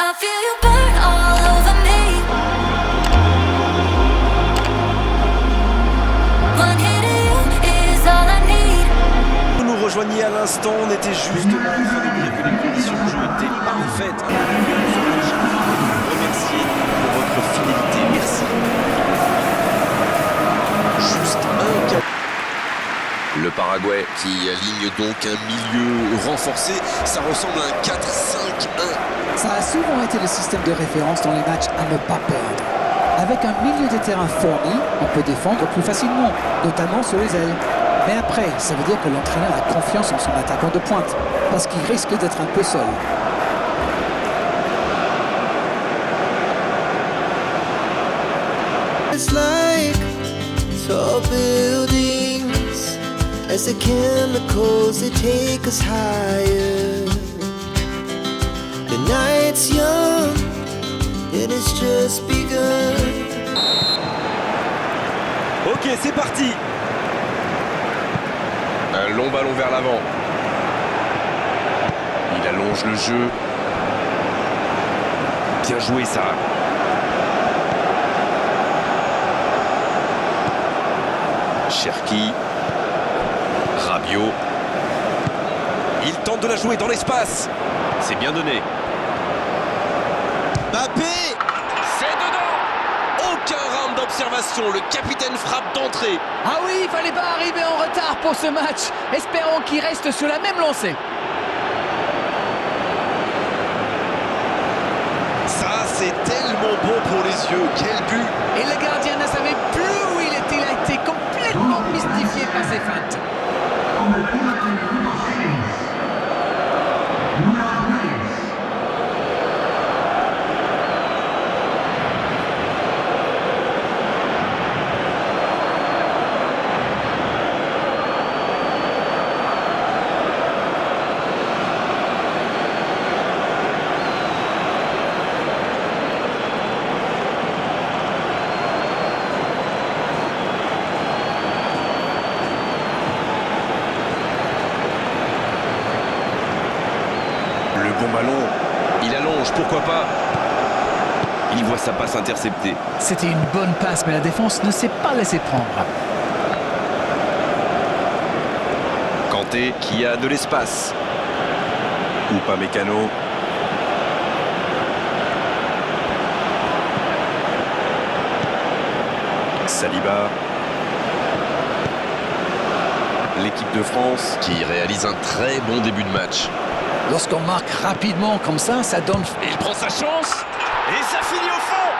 I feel you burn all over me. One hit of you is all I need. Vous nous rejoignez à l'instant, on était justement en train de dire que les conditions de jeu étaient parfaites. Remercier pour votre fidélité, merci. Juste un cap. Le Paraguay qui aligne donc un milieu renforcé, ça ressemble à un 4-5-1. Ça a souvent été le système de référence dans les matchs à ne pas perdre. Avec un milieu de terrain fourni, on peut défendre plus facilement, notamment sur les ailes. Mais après, ça veut dire que l'entraîneur a confiance en son attaquant de pointe, parce qu'il risque d'être un peu seul. It's like tall buildings as the chemicals they take us higher. The night's young and it's just begun. Ok, c'est parti. Un long ballon vers l'avant. Il allonge le jeu. Bien joué ça. Cherki. Rabiot. Il tente de la jouer dans l'espace. C'est bien donné. Mbappé. C'est dedans. Aucun round d'observation. Le capitaine frappe d'entrée. Ah oui, il fallait pas arriver en retard pour ce match. Espérons qu'il reste sur la même lancée. Ça, c'est tellement bon pour les yeux. Quel but. Et le gardien ne savait plus où il était. Il a été complètement mystifié par ses feintes. Le bon ballon, il allonge, pourquoi pas. Il voit sa passe interceptée. C'était une bonne passe, mais la défense ne s'est pas laissée prendre. Kanté qui a de l'espace. Upamecano. Saliba. L'équipe de France qui réalise un très bon début de match. Lorsqu'on marque rapidement comme ça donne... Il prend sa chance et ça finit au fond.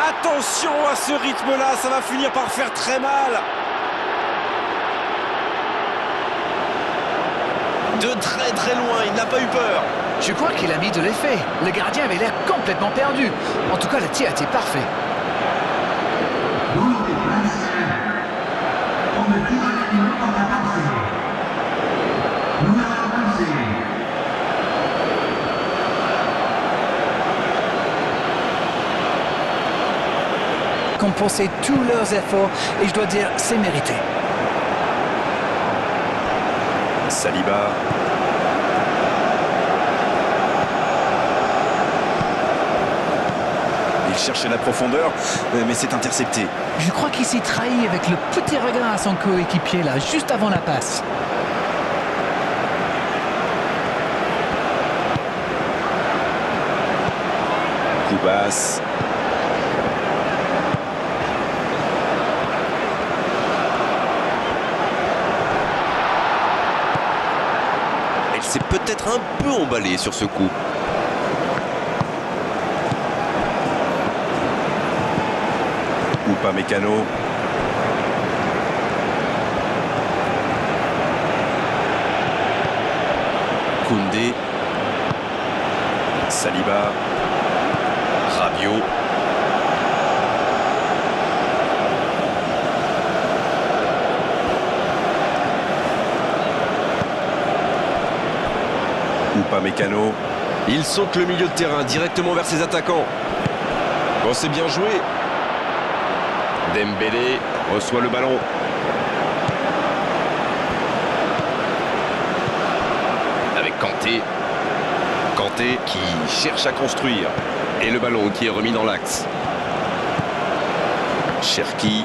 Attention à ce rythme-là, ça va finir par faire très mal. De très très loin, il n'a pas eu peur. Je crois qu'il a mis de l'effet. Le gardien avait l'air complètement perdu. En tout cas, le tir était parfait. Compenser tous leurs efforts et je dois dire, c'est mérité. Saliba. Il cherchait la profondeur, mais c'est intercepté. Je crois qu'il s'est trahi avec le petit regard à son coéquipier là, juste avant la passe. Koubas. Elle s'est peut-être un peu emballée sur ce coup. Upamecano. Koundé. Saliba. Rabiot. Upamecano. Il saute le milieu de terrain directement vers ses attaquants. Bon, c'est bien joué. Dembélé reçoit le ballon. Avec Kanté. Kanté qui cherche à construire. Et le ballon qui est remis dans l'axe. Cherki.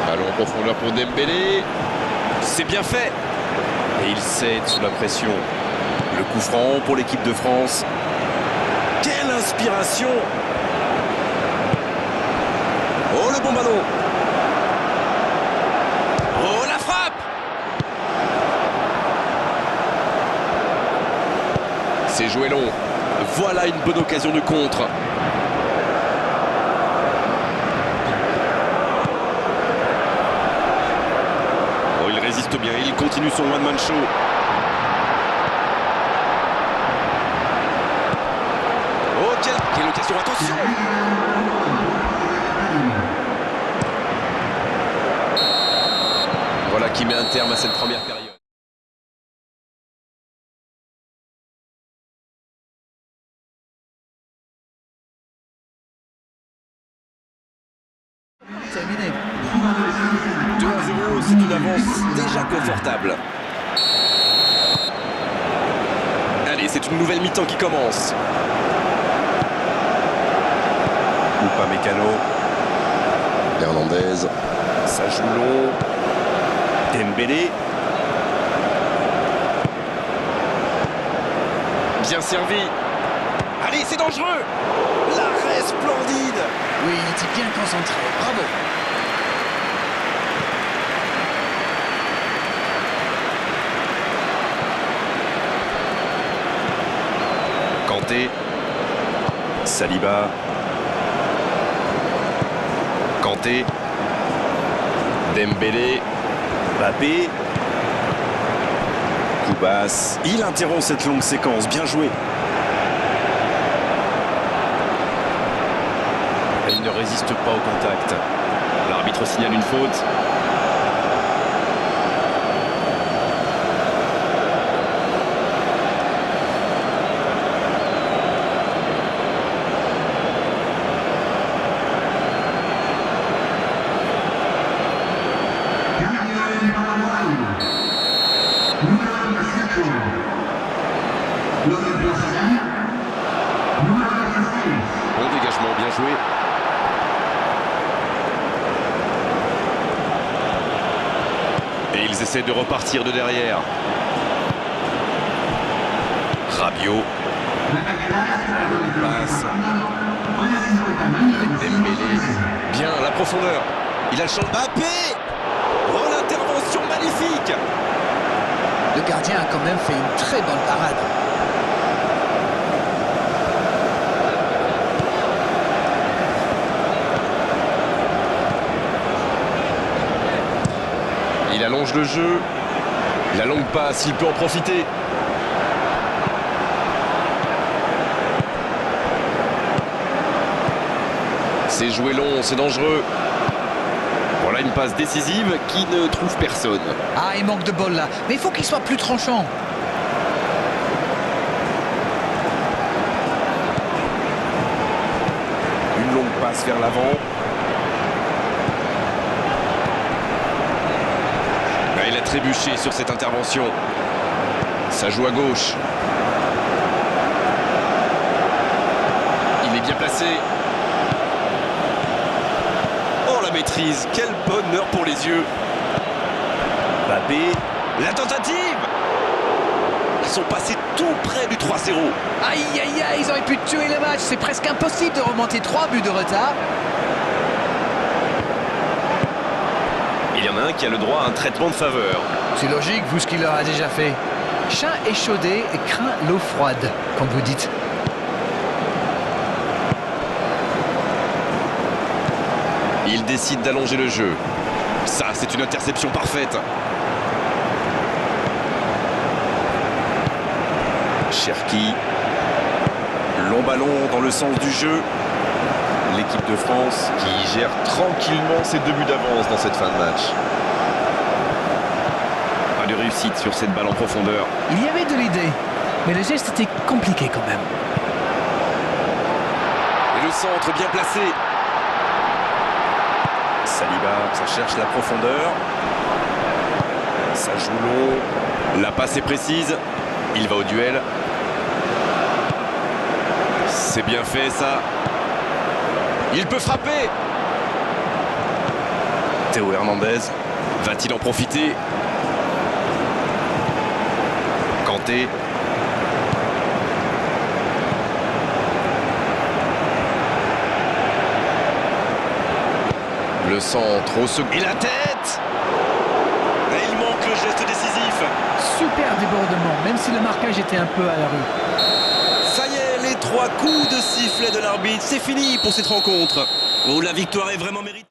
Ballon en profondeur pour Dembélé. C'est bien fait. Et il cède sous la pression. Le coup franc pour l'équipe de France. Quelle inspiration! Oh, le bon ballon! Oh, la frappe! C'est joué long. Voilà une bonne occasion de contre. Oh, il résiste bien. Il continue son one-man show. Oh, quelle occasion, attention! Voilà qui met un terme à cette première période. Terminé. 2-0, c'est une avance déjà confortable. Allez, c'est une nouvelle mi-temps qui commence. Upamecano. Hernandez. Ça joue long. Dembélé. Bien servi. Allez, c'est dangereux. L'arrêt splendide. Oui, il était bien concentré. Bravo. Kanté. Saliba. Kanté. Dembélé. Mbappé. Koubas. Il interrompt cette longue séquence. Bien joué. Il ne résiste pas au contact. L'arbitre signale une faute. Bon dégagement, bien joué. Et ils essaient de repartir de derrière. Rabiot. Passe. Dembélé. Bien, la profondeur. Il a le champ. Mbappé. Oh, l'intervention magnifique. Le gardien a quand même fait une très bonne parade. Il allonge le jeu. La longue passe, il peut en profiter. C'est joué long, c'est dangereux. Voilà une passe décisive qui ne trouve personne. Ah, il manque de bol là. Mais il faut qu'il soit plus tranchant. Une longue passe vers l'avant. Il a trébuché sur cette intervention. Ça joue à gauche. Il est bien placé. Oh, la maîtrise. Quel bonheur pour les yeux. Mbappé. La tentative. Ils sont passés tout près du 3-0. Aïe, aïe, aïe, ils auraient pu tuer le match. C'est presque impossible de remonter 3 buts de retard. Il y en a un qui a le droit à un traitement de faveur. C'est logique, vu ce qu'il leur a déjà fait. Chat échaudé et craint l'eau froide, comme vous dites. Il décide d'allonger le jeu. Ça, c'est une interception parfaite. Cherki. Long ballon dans le sens du jeu. L'équipe de France qui gère tranquillement ses 2 buts d'avance dans cette fin de match. Pas de réussite sur cette balle en profondeur. Il y avait de l'idée, mais le geste était compliqué quand même. Et le centre bien placé. Saliba, ça cherche la profondeur. Ça joue long. La passe est précise. Il va au duel. C'est bien fait ça. Il peut frapper. Théo Hernandez va-t-il en profiter? Kanté. Le centre au second. Et la tête! Et il manque le geste décisif. Super débordement, même si le marquage était un peu à la rue. Ça y est, les 3 coups de sifflet de l'arbitre, c'est fini pour cette rencontre. Oh, la victoire est vraiment méritée.